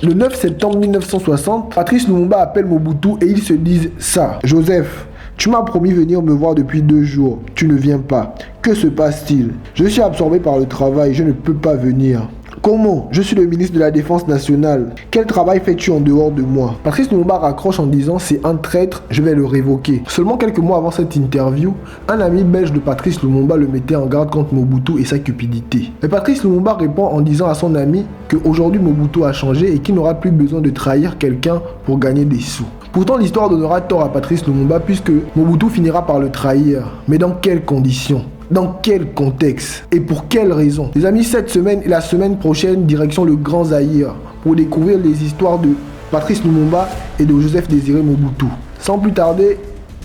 Le 9 septembre 1960, Patrice Lumumba appelle Mobutu et ils se disent ça. Joseph, tu m'as promis venir me voir depuis 2 jours. Tu ne viens pas. Que se passe-t-il? Je suis absorbé par le travail. Je ne peux pas venir. Comment? Je suis le ministre de la Défense nationale. Quel travail fais-tu en dehors de moi? Patrice Lumumba raccroche en disant c'est un traître, je vais le révoquer. Seulement quelques mois avant cette interview, un ami belge de Patrice Lumumba le mettait en garde contre Mobutu et sa cupidité. Mais Patrice Lumumba répond en disant à son ami qu'aujourd'hui Mobutu a changé et qu'il n'aura plus besoin de trahir quelqu'un pour gagner des sous. Pourtant, l'histoire donnera tort à Patrice Lumumba puisque Mobutu finira par le trahir. Mais dans quelles conditions? Dans quel contexte? Et pour quelles raisons? Les amis, cette semaine et la semaine prochaine, direction le Grand Zaïre pour découvrir les histoires de Patrice Lumumba et de Joseph Désiré Mobutu. Sans plus tarder,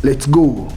let's go!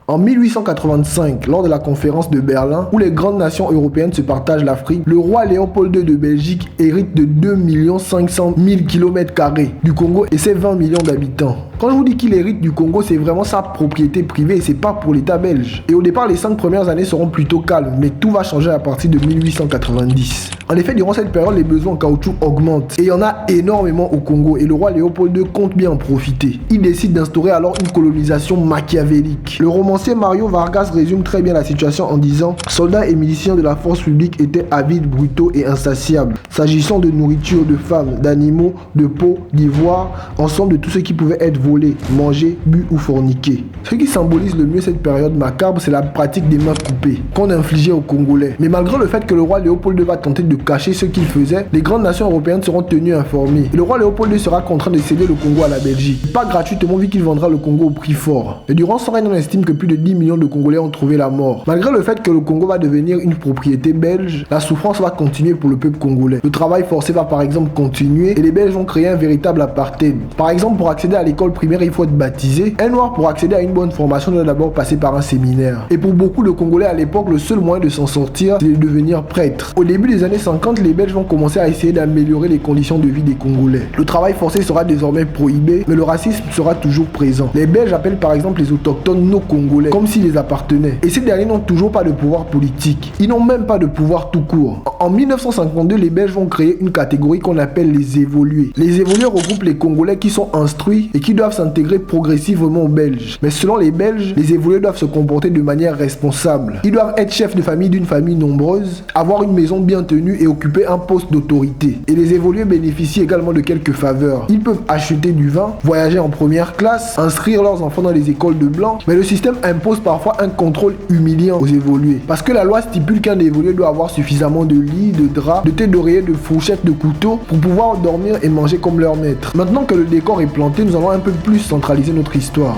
En 1885, lors de la conférence de Berlin, où les grandes nations européennes se partagent l'Afrique, le roi Léopold II de Belgique hérite de 2 500 000 km² du Congo et ses 20 millions d'habitants. Quand je vous dis qu'il hérite du Congo, c'est vraiment sa propriété privée et c'est pas pour l'État belge. Et au départ, les 5 premières années seront plutôt calmes, mais tout va changer à partir de 1890. En effet, durant cette période, les besoins en caoutchouc augmentent. Et il y en a énormément au Congo et le roi Léopold II compte bien en profiter. Il décide d'instaurer alors une colonisation machiavélique. Le romancier Mario Vargas résume très bien la situation en disant « Soldats et miliciens de la force publique étaient avides, brutaux et insatiables. S'agissant de nourriture, de femmes, d'animaux, de peau, d'ivoire, ensemble de tout ce qui pouvait être volé, mangé, bu ou forniqué. » Ce qui symbolise le mieux cette période macabre, c'est la pratique des mains coupées qu'on infligeait aux Congolais. Mais malgré le fait que le roi Léopold II va tenter de cacher ce qu'il faisait, les grandes nations européennes seront tenues informées. Et le roi Léopold II sera contraint de céder le Congo à la Belgique. Pas gratuitement vu qu'il vendra le Congo au prix fort. Et durant son règne, on estime que plus de 10 millions de Congolais ont trouvé la mort. Malgré le fait que le Congo va devenir une propriété belge, la souffrance va continuer pour le peuple congolais. Le travail forcé va par exemple continuer et les Belges vont créer un véritable apartheid. Par exemple, pour accéder à l'école primaire, il faut être baptisé. Un noir, pour accéder à une bonne formation, doit d'abord passer par un séminaire. Et pour beaucoup de Congolais à l'époque, le seul moyen de s'en sortir, c'est de devenir prêtre. Au début des années 50, les Belges vont commencer à essayer d'améliorer les conditions de vie des Congolais. Le travail forcé sera désormais prohibé, mais le racisme sera toujours présent. Les Belges appellent par exemple les autochtones nos Congolais, comme s'ils les appartenaient. Et ces derniers n'ont toujours pas de pouvoir politique. Ils n'ont même pas de pouvoir tout court. En 1952, les Belges vont créer une catégorie qu'on appelle les évolués. Les évolués regroupent les Congolais qui sont instruits et qui doivent s'intégrer progressivement aux Belges. Mais selon les Belges, les évolués doivent se comporter de manière responsable. Ils doivent être chefs de famille d'une famille nombreuse, avoir une maison bien tenue et occuper un poste d'autorité. Et les évolués bénéficient également de quelques faveurs. Ils peuvent acheter du vin, voyager en première classe, inscrire leurs enfants dans les écoles de blancs, mais le système impose parfois un contrôle humiliant aux évolués. Parce que la loi stipule qu'un évolué doit avoir suffisamment de lits, de draps, de têtes d'oreiller, de fourchettes, de couteaux pour pouvoir dormir et manger comme leur maître. Maintenant que le décor est planté, nous allons un peu plus centraliser notre histoire.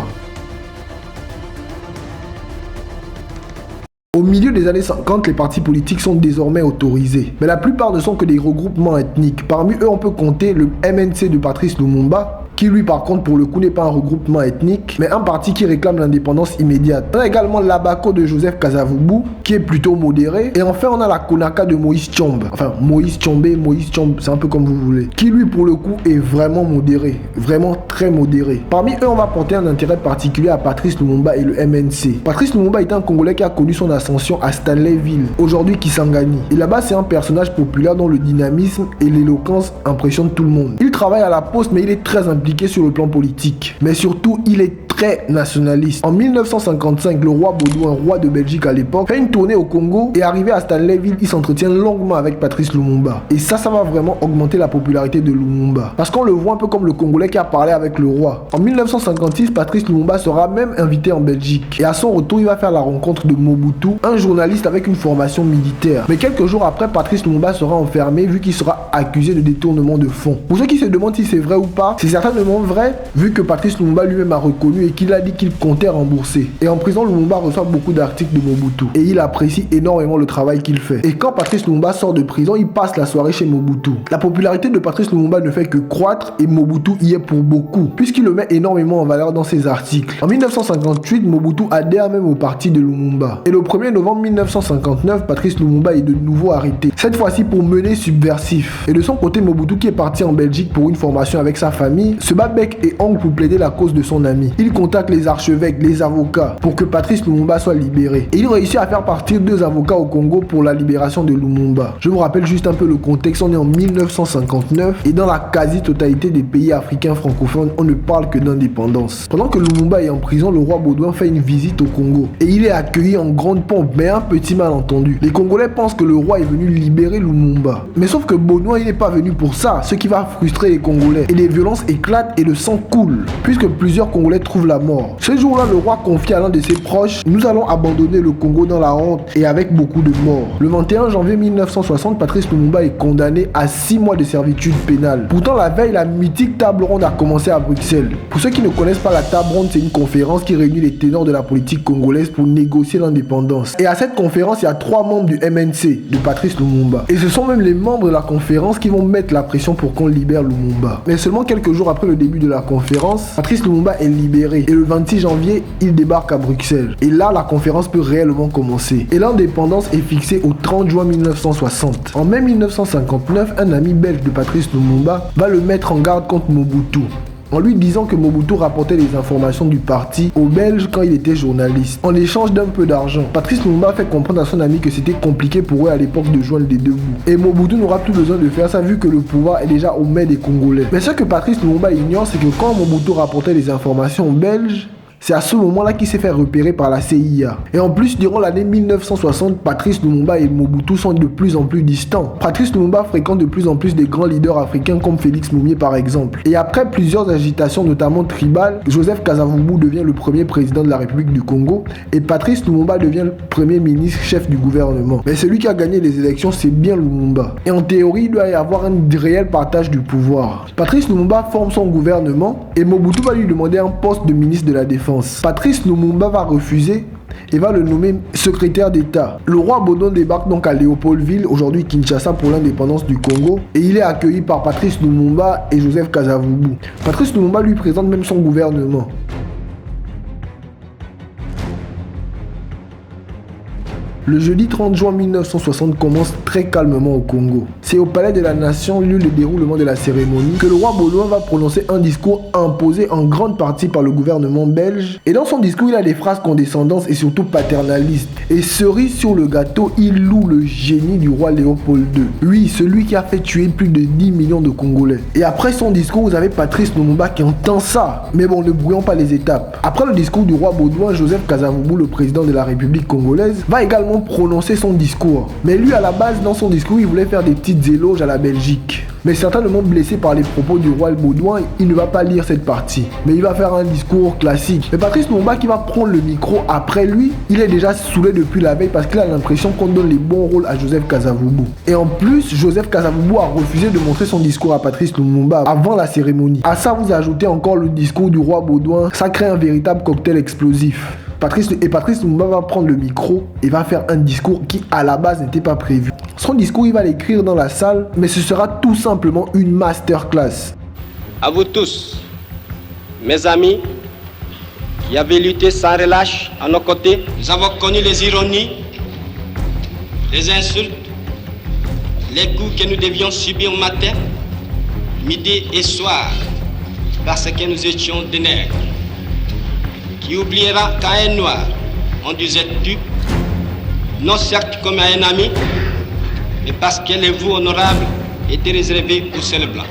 Au milieu des années 50, les partis politiques sont désormais autorisés. Mais la plupart ne sont que des regroupements ethniques. Parmi eux, on peut compter le MNC de Patrice Lumumba, qui lui par contre pour le coup n'est pas un regroupement ethnique, mais un parti qui réclame l'indépendance immédiate. On a également l'Abaco de Joseph Kasavubu, qui est plutôt modéré. Et enfin on a la Konaka de Moïse Tshombe. Enfin Moïse Tshombe, c'est un peu comme vous voulez. Qui lui pour le coup est vraiment modéré, vraiment très modéré. Parmi eux on va porter un intérêt particulier à Patrice Lumumba et le MNC. Patrice Lumumba est un Congolais qui a connu son ascension à Stanleyville, aujourd'hui Kisangani. Et là-bas c'est un personnage populaire dont le dynamisme et l'éloquence impressionnent tout le monde. Il travaille à la poste mais il est très impliqué sur le plan politique. Mais surtout, il est très nationaliste. En 1955, le roi Baudouin, roi de Belgique à l'époque, fait une tournée au Congo et arrivé à Stanleyville, il s'entretient longuement avec Patrice Lumumba. Et ça va vraiment augmenter la popularité de Lumumba. Parce qu'on le voit un peu comme le Congolais qui a parlé avec le roi. En 1956, Patrice Lumumba sera même invité en Belgique. Et à son retour, il va faire la rencontre de Mobutu, un journaliste avec une formation militaire. Mais quelques jours après, Patrice Lumumba sera enfermé vu qu'il sera accusé de détournement de fonds. Pour ceux qui se demandent si c'est vrai ou pas, c'est certainement vrai vu que Patrice Lumumba lui-même a reconnu et qu'il a dit qu'il comptait rembourser. Et en prison, Lumumba reçoit beaucoup d'articles de Mobutu et il apprécie énormément le travail qu'il fait. Et quand Patrice Lumumba sort de prison, il passe la soirée chez Mobutu. La popularité de Patrice Lumumba ne fait que croître et Mobutu y est pour beaucoup, puisqu'il le met énormément en valeur dans ses articles. En 1958, Mobutu adhère même au parti de Lumumba. Et le 1er novembre 1959, Patrice Lumumba est de nouveau arrêté, cette fois-ci pour mener subversif. Et de son côté, Mobutu, qui est parti en Belgique pour une formation avec sa famille, se bat bec et ongle pour plaider la cause de son ami. Il contacte les archevêques, les avocats, pour que Patrice Lumumba soit libéré. Et il réussit à faire partir 2 avocats au Congo pour la libération de Lumumba. Je vous rappelle juste un peu le contexte, on est en 1959 et dans la quasi-totalité des pays africains francophones, on ne parle que d'indépendance. Pendant que Lumumba est en prison, le roi Baudouin fait une visite au Congo et il est accueilli en grande pompe, mais un petit malentendu. Les Congolais pensent que le roi est venu libérer Lumumba. Mais sauf que Baudouin, il n'est pas venu pour ça, ce qui va frustrer les Congolais. Et les violences éclatent et le sang coule, puisque plusieurs Congolais trouvent la mort. Ce jour-là, le roi confie à l'un de ses proches: nous allons abandonner le Congo dans la honte et avec beaucoup de morts. Le 21 janvier 1960, Patrice Lumumba est condamné à 6 mois de servitude pénale. Pourtant, la veille, la mythique table ronde a commencé à Bruxelles. Pour ceux qui ne connaissent pas la table ronde, c'est une conférence qui réunit les ténors de la politique congolaise pour négocier l'indépendance. Et à cette conférence, il y a 3 membres du MNC, de Patrice Lumumba. Et ce sont même les membres de la conférence qui vont mettre la pression pour qu'on libère Lumumba. Mais seulement quelques jours après le début de la conférence, Patrice Lumumba est libéré. Et le 26 janvier, il débarque à Bruxelles. Et là, la conférence peut réellement commencer. Et l'indépendance est fixée au 30 juin 1960. En mai 1959, un ami belge de Patrice Lumumba va le mettre en garde contre Mobutu, en lui disant que Mobutu rapportait les informations du parti aux Belges quand il était journaliste, en échange d'un peu d'argent. Patrice Lumumba fait comprendre à son ami que c'était compliqué pour eux à l'époque de joindre les deux bouts. Et Mobutu n'aura plus besoin de faire ça vu que le pouvoir est déjà aux mains des Congolais. Mais ce que Patrice Lumumba ignore, c'est que quand Mobutu rapportait les informations aux Belges, c'est à ce moment-là qu'il s'est fait repérer par la CIA. Et en plus, durant l'année 1960, Patrice Lumumba et Mobutu sont de plus en plus distants. Patrice Lumumba fréquente de plus en plus des grands leaders africains comme Félix Moumié par exemple. Et après plusieurs agitations, notamment tribales, Joseph Kasavubu devient le premier président de la République du Congo et Patrice Lumumba devient le premier ministre chef du gouvernement. Mais celui qui a gagné les élections, c'est bien Lumumba. Et en théorie, il doit y avoir un réel partage du pouvoir. Patrice Lumumba forme son gouvernement et Mobutu va lui demander un poste de ministre de la Défense. Patrice Lumumba va refuser et va le nommer secrétaire d'État. Le roi Baudouin débarque donc à Léopoldville, aujourd'hui Kinshasa, pour l'indépendance du Congo, et il est accueilli par Patrice Lumumba et Joseph Kasavubu. Patrice Lumumba lui présente même son gouvernement. Le jeudi 30 juin 1960 commence très calmement au Congo. C'est au Palais de la Nation, lieu de déroulement de la cérémonie, que le roi Baudouin va prononcer un discours imposé en grande partie par le gouvernement belge. Et dans son discours, il a des phrases condescendantes et surtout paternalistes. Et cerise sur le gâteau, il loue le génie du roi Léopold II. Oui, celui qui a fait tuer plus de 10 millions de Congolais. Et après son discours, vous avez Patrice Lumumba qui entend ça. Mais bon, ne brouillons pas les étapes. Après le discours du roi Baudouin, Joseph Kasavubu, le président de la République congolaise, va également prononcer son discours. Mais lui, à la base, dans son discours, il voulait faire des petites éloges à la Belgique. Mais certainement blessé par les propos du roi Baudouin, il ne va pas lire cette partie. Mais il va faire un discours classique. Mais Patrice Lumumba qui va prendre le micro après lui, il est déjà saoulé depuis la veille parce qu'il a l'impression qu'on donne les bons rôles à Joseph Kasavubu. Et en plus, Joseph Kasavubu a refusé de montrer son discours à Patrice Lumumba avant la cérémonie. À ça, vous ajoutez encore le discours du roi Baudouin, ça crée un véritable cocktail explosif. Patrice Lumumba va prendre le micro et va faire un discours qui à la base n'était pas prévu. Son discours, il va l'écrire dans la salle, mais ce sera tout simplement une masterclass. À vous tous, mes amis, qui avez lutté sans relâche à nos côtés, nous avons connu les ironies, les insultes, les coups que nous devions subir matin, midi et soir, parce que nous étions des nègres. Qui oubliera qu'à un noir, on disait tu, non certes comme à un ami, mais parce que les vous honorables étaient réservés aux seuls blancs.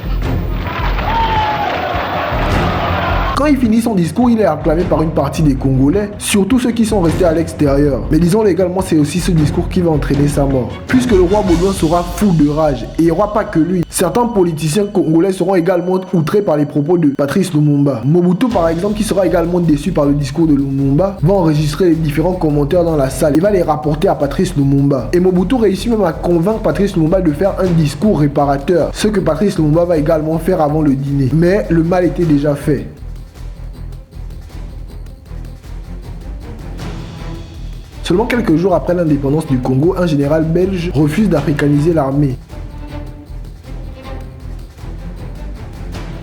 Quand il finit son discours, il est acclamé par une partie des Congolais, surtout ceux qui sont restés à l'extérieur. Mais disons également, c'est aussi ce discours qui va entraîner sa mort. Puisque le roi Baudouin sera fou de rage, et il n'y aura pas que lui. Certains politiciens congolais seront également outrés par les propos de Patrice Lumumba. Mobutu, par exemple, qui sera également déçu par le discours de Lumumba, va enregistrer les différents commentaires dans la salle et va les rapporter à Patrice Lumumba. Et Mobutu réussit même à convaincre Patrice Lumumba de faire un discours réparateur, ce que Patrice Lumumba va également faire avant le dîner. Mais le mal était déjà fait. Seulement quelques jours après l'indépendance du Congo, un général belge refuse d'africaniser l'armée.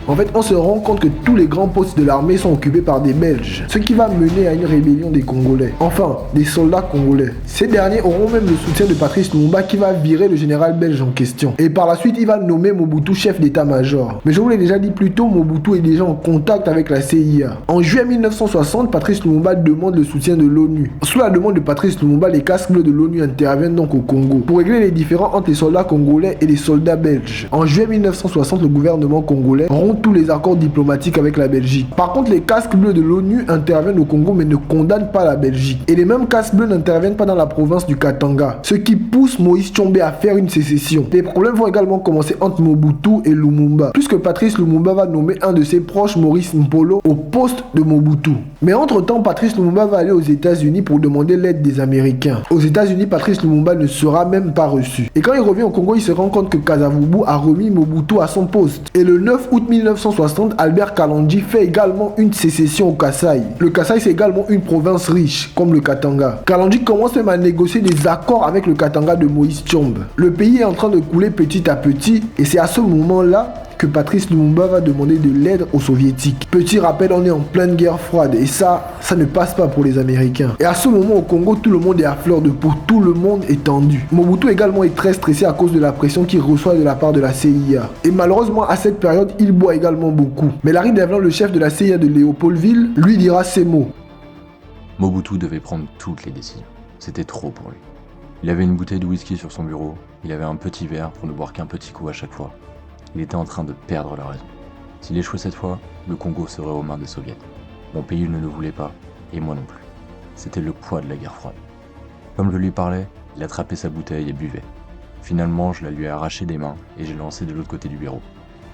En fait, on se rend compte que tous les grands postes de l'armée sont occupés par des Belges, ce qui va mener à une rébellion des Congolais. Enfin, des soldats congolais. Ces derniers auront même le soutien de Patrice Lumumba qui va virer le général belge en question. Et par la suite, il va nommer Mobutu chef d'état-major. Mais je vous l'ai déjà dit plus tôt, Mobutu est déjà en contact avec la CIA. En juillet 1960, Patrice Lumumba demande le soutien de l'ONU. Sous la demande de Patrice Lumumba, les casques bleus de l'ONU interviennent donc au Congo pour régler les différends entre les soldats congolais et les soldats belges. En juillet 1960, le gouvernement congolais rompt tous les accords diplomatiques avec la Belgique. Par contre, les casques bleus de l'ONU interviennent au Congo mais ne condamnent pas la Belgique. Et les mêmes casques bleus n'interviennent pas dans la province du Katanga, ce qui pousse Moïse Tshombe à faire une sécession. Les problèmes vont également commencer entre Mobutu et Lumumba, puisque Patrice Lumumba va nommer un de ses proches, Maurice Mpolo, au poste de Mobutu. Mais entre-temps, Patrice Lumumba va aller aux États-Unis pour demander l'aide des Américains. Aux États-Unis, Patrice Lumumba ne sera même pas reçu. Et quand il revient au Congo, il se rend compte que Kasavubu a remis Mobutu à son poste. Et le 9 août 1960, Albert Kalonji fait également une sécession au Kasaï. Le Kasaï, c'est également une province riche, comme le Katanga. Kalonji commence même à négocier des accords avec le Katanga de Moïse Tshombe. Le pays est en train de couler petit à petit, et c'est à ce moment-là que Patrice Lumumba va demander de l'aide aux soviétiques. Petit rappel, on est en pleine guerre froide et ça ne passe pas pour les Américains. Et à ce moment au Congo, tout le monde est à fleur de peau, tout le monde est tendu. Mobutu également est très stressé à cause de la pression qu'il reçoit de la part de la CIA. Et malheureusement, à cette période, il boit également beaucoup. Mais Larry Devlin, le chef de la CIA de Léopoldville, lui dira ces mots. Mobutu devait prendre toutes les décisions. C'était trop pour lui. Il avait une bouteille de whisky sur son bureau, il avait un petit verre pour ne boire qu'un petit coup à chaque fois. Il était en train de perdre la raison. S'il échouait cette fois, le Congo serait aux mains des soviets. Mon pays ne le voulait pas, et moi non plus. C'était le poids de la guerre froide. Comme je lui parlais, il attrapait sa bouteille et buvait. Finalement, je la lui ai arrachée des mains et j'ai lancé de l'autre côté du bureau.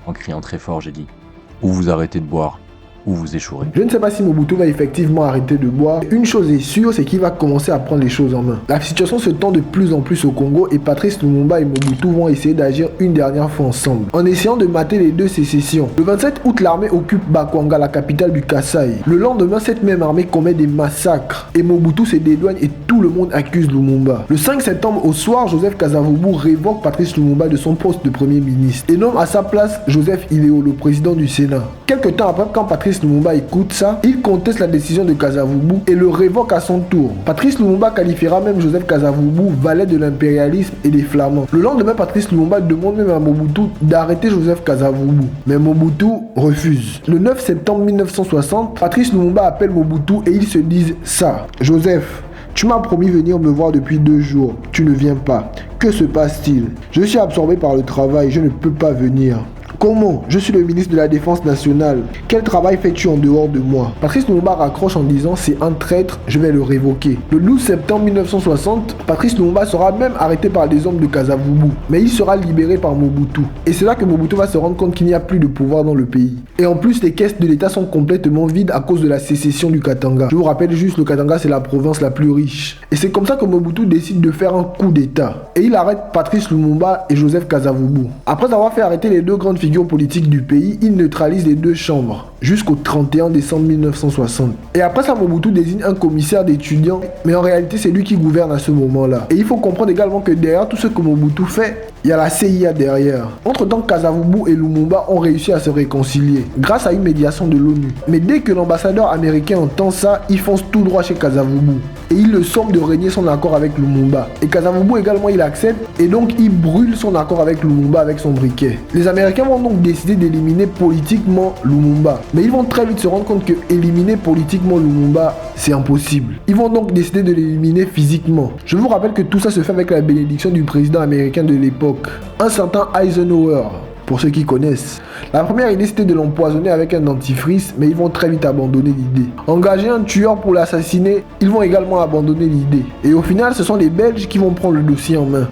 En criant très fort, j'ai dit « Ou vous arrêtez de boire, ou vous échouerez. » Je ne sais pas si Mobutu va effectivement arrêter de boire. Une chose est sûre, c'est qu'il va commencer à prendre les choses en main. La situation se tend de plus en plus au Congo et Patrice Lumumba et Mobutu vont essayer d'agir une dernière fois ensemble, en essayant de mater les deux sécessions. Le 27 août, l'armée occupe Bakwanga, la capitale du Kasaï. Le lendemain, cette même armée commet des massacres et Mobutu se dédouane et tout le monde accuse Lumumba. Le 5 septembre au soir, Joseph Kasavubu révoque Patrice Lumumba de son poste de premier ministre et nomme à sa place Joseph Iléo, le président du Sénat. Quelque temps après, quand Patrice Lumumba écoute ça, il conteste la décision de Kasavubu et le révoque à son tour. Patrice Lumumba qualifiera même Joseph Kasavubu valet de l'impérialisme et des Flamands. Le lendemain, Patrice Lumumba demande même à Mobutu d'arrêter Joseph Kasavubu, mais Mobutu refuse. Le 9 septembre 1960, Patrice Lumumba appelle Mobutu et ils se disent ça. Joseph, tu m'as promis venir me voir depuis 2 jours. Tu ne viens pas. Que se passe-t-il? Je suis absorbé par le travail. Je ne peux pas venir. Comment? Je suis le ministre de la Défense nationale. Quel travail fais-tu en dehors de moi? Patrice Lumumba raccroche en disant c'est un traître, je vais le révoquer. Le 12 septembre 1960, Patrice Lumumba sera même arrêté par des hommes de Kasavubu, mais il sera libéré par Mobutu. Et c'est là que Mobutu va se rendre compte qu'il n'y a plus de pouvoir dans le pays. Et en plus, les caisses de l'État sont complètement vides à cause de la sécession du Katanga. Je vous rappelle juste, le Katanga c'est la province la plus riche. Et c'est comme ça que Mobutu décide de faire un coup d'État. Et il arrête Patrice Lumumba et Joseph Kasavubu. Après avoir fait arrêter les deux grandes figures politiques du pays, il neutralise les deux chambres jusqu'au 31 décembre 1960. Et après ça, Mobutu désigne un commissaire d'étudiants, mais en réalité c'est lui qui gouverne à ce moment-là. Et il faut comprendre également que derrière tout ce que Mobutu fait, il y a la CIA derrière. Entre-temps, Kasavubu et Lumumba ont réussi à se réconcilier grâce à une médiation de l'ONU. Mais dès que l'ambassadeur américain entend ça, il fonce tout droit chez Kasavubu et il le somme de régner son accord avec Lumumba. Et Kasavubu également il accepte et donc il brûle son accord avec Lumumba avec son briquet. Les Américains vont donc décider d'éliminer politiquement Lumumba. Mais ils vont très vite se rendre compte que éliminer politiquement Lumumba, c'est impossible. Ils vont donc décider de l'éliminer physiquement. Je vous rappelle que tout ça se fait avec la bénédiction du président américain de l'époque, un certain Eisenhower. Pour ceux qui connaissent. La première idée c'était de l'empoisonner avec un dentifrice, mais ils vont très vite abandonner l'idée. Engager un tueur pour l'assassiner, ils vont également abandonner l'idée. Et au final, ce sont les Belges qui vont prendre le dossier en main.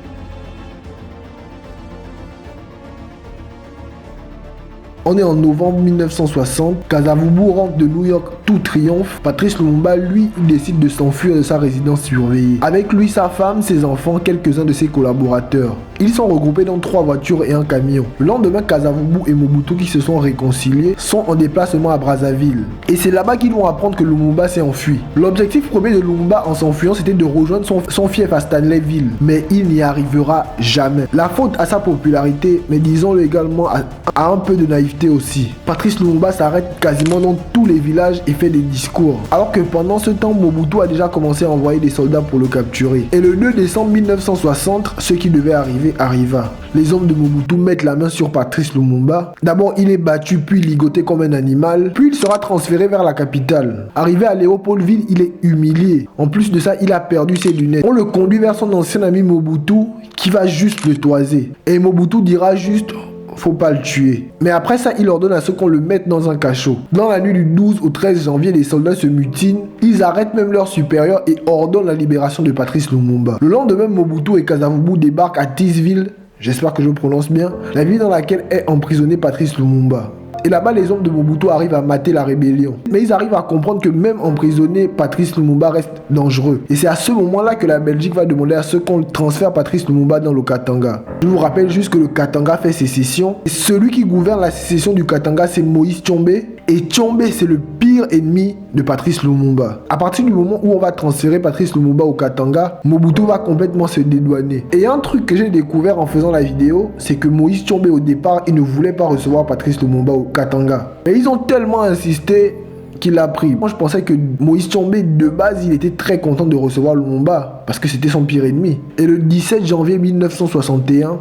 On est en novembre 1960, Kasavubu rentre de New York tout triomphe, Patrice Lumumba, lui, il décide de s'enfuir de sa résidence surveillée. Avec lui, sa femme, ses enfants, quelques-uns de ses collaborateurs. Ils sont regroupés dans 3 voitures et un camion. Le lendemain, Kasavubu et Mobutu, qui se sont réconciliés, sont en déplacement à Brazzaville. Et c'est là-bas qu'ils vont apprendre que Lumumba s'est enfui. L'objectif premier de Lumumba en s'enfuyant, c'était de rejoindre son fief à Stanleyville. Mais il n'y arrivera jamais. La faute à sa popularité, mais disons-le également à un peu de naïveté aussi. Patrice Lumumba s'arrête quasiment dans tous les villages et fait des discours. Alors que pendant ce temps, Mobutu a déjà commencé à envoyer des soldats pour le capturer. Et le 2 décembre 1960, ce qui devait arriver arriva. Les hommes de Mobutu mettent la main sur Patrice Lumumba. D'abord, il est battu puis ligoté comme un animal. Puis il sera transféré vers la capitale. Arrivé à Léopoldville, il est humilié. En plus de ça, il a perdu ses lunettes. On le conduit vers son ancien ami Mobutu qui va juste le toiser. Et Mobutu dira juste: faut pas le tuer. Mais après ça, il ordonne à ceux qu'on le mette dans un cachot. Dans la nuit du 12 au 13 janvier, les soldats se mutinent. Ils arrêtent même leurs supérieurs et ordonnent la libération de Patrice Lumumba. Le lendemain, Mobutu et Kasavubu débarquent à Tisville, j'espère que je prononce bien, la ville dans laquelle est emprisonné Patrice Lumumba. Et là-bas, les hommes de Mobutu arrivent à mater la rébellion. Mais ils arrivent à comprendre que même emprisonné, Patrice Lumumba reste dangereux. Et c'est à ce moment-là que la Belgique va demander à ceux qu'on transfère Patrice Lumumba dans le Katanga. Je vous rappelle juste que le Katanga fait sécession. Et celui qui gouverne la sécession du Katanga, c'est Moïse Tshombe. Et Tshombe, c'est le pire ennemi de Patrice Lumumba. À partir du moment où on va transférer Patrice Lumumba au Katanga, Mobutu va complètement se dédouaner. Et un truc que j'ai découvert en faisant la vidéo, c'est que Moïse Tshombe, au départ, il ne voulait pas recevoir Patrice Lumumba au Katanga. Et ils ont tellement insisté qu'il l'a pris. Moi, je pensais que Moïse Tshombe, de base, il était très content de recevoir Lumumba parce que c'était son pire ennemi. Et le 17 janvier 1961,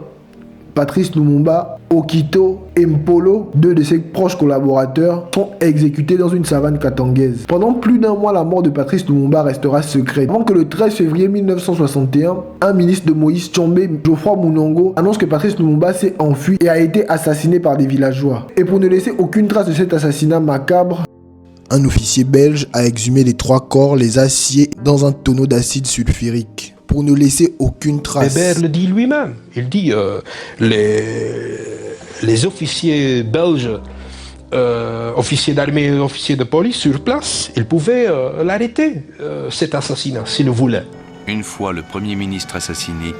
Patrice Lumumba, Okito et Mpolo, 2 de ses proches collaborateurs, sont exécutés dans une savane katangaise. Pendant plus d'un mois, la mort de Patrice Lumumba restera secrète. Avant que le 13 février 1961, un ministre de Moïse Tshombe, Geoffroy Munongo, annonce que Patrice Lumumba s'est enfui et a été assassiné par des villageois. Et pour ne laisser aucune trace de cet assassinat macabre, un officier belge a exhumé les 3 corps, les a sciés dans un tonneau d'acide sulfurique. Pour ne laisser aucune trace. Weber le dit lui-même. Il dit les officiers belges, officiers d'armée et officiers de police sur place, ils pouvaient l'arrêter, cet assassinat, s'ils le voulaient. Une fois le Premier ministre assassiné,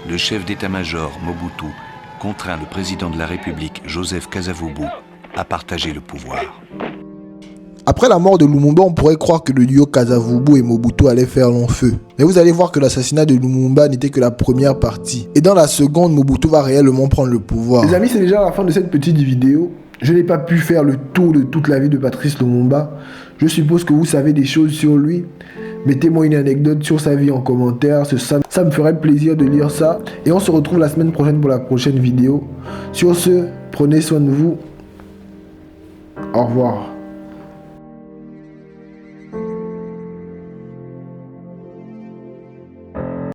le chef d'état-major Mobutu contraint le président de la République, Joseph Kasavubu, à partager le pouvoir. Après la mort de Lumumba, on pourrait croire que le duo Kasavubu et Mobutu allait faire long feu. Mais vous allez voir que l'assassinat de Lumumba n'était que la première partie. Et dans la seconde, Mobutu va réellement prendre le pouvoir. Les amis, c'est déjà la fin de cette petite vidéo. Je n'ai pas pu faire le tour de toute la vie de Patrice Lumumba. Je suppose que vous savez des choses sur lui. Mettez-moi une anecdote sur sa vie en commentaire. Ça me ferait plaisir de lire ça. Et on se retrouve la semaine prochaine pour la prochaine vidéo. Sur ce, prenez soin de vous. Au revoir.